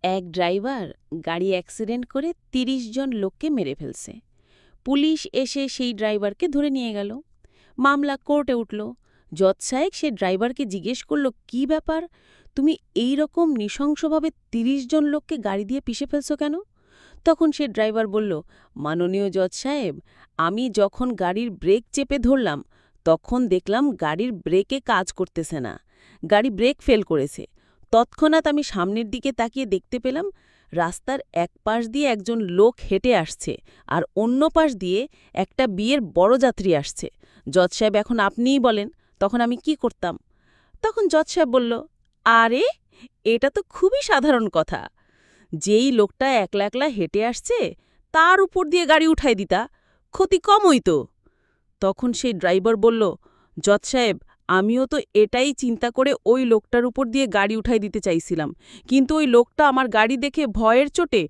এক ড্রাইভার গাড়ি অ্যাক্সিডেন্ট করে ৩০ জন লোককে মেরে ফেলছে। পুলিশ এসে সেই ড্রাইভারকে ধরে নিয়ে গেল। মামলা কোর্টে উঠল। জজ সাহেব সে ড্রাইভারকে জিজ্ঞেস করল, কি ব্যাপার, তুমি এই রকম নৃশংসভাবে ৩০ জন লোককে গাড়ি দিয়ে পিষে ফেলছো কেন? তখন সে ড্রাইভার বলল, মাননীয় জজ সাহেব, আমি যখন গাড়ির ব্রেক চেপে ধরলাম তখন দেখলাম গাড়ির ব্রেকে কাজ করতেছে না, গাড়ি ব্রেক ফেল করেছে। তৎক্ষণাৎ আমি সামনের দিকে তাকিয়ে দেখতে পেলাম রাস্তার এক পাশ দিয়ে একজন লোক হেঁটে আসছে আর অন্য পাশ দিয়ে একটা বিয়ের বরযাত্রী আসছে। জজ সাহেব, এখন আপনিই বলেন তখন আমি কি করতাম? তখন জজ সাহেব বলল, আরে এটা তো খুবই সাধারণ কথা। যেই লোকটা একলা একলা হেঁটে আসছে তার উপর দিয়ে গাড়ি উঠাই দিতা, ক্ষতি কম হইতো। তখন সেই ড্রাইভার বলল, জজ সাহেব, আমিও তো এটাই চিন্তা করে ওই লোকটার উপর দিয়ে গাড়ি উঠাই দিতে চাইছিলাম, কিন্তু ওই লোকটা আমার গাড়ি দেখে ভয়ের চোটে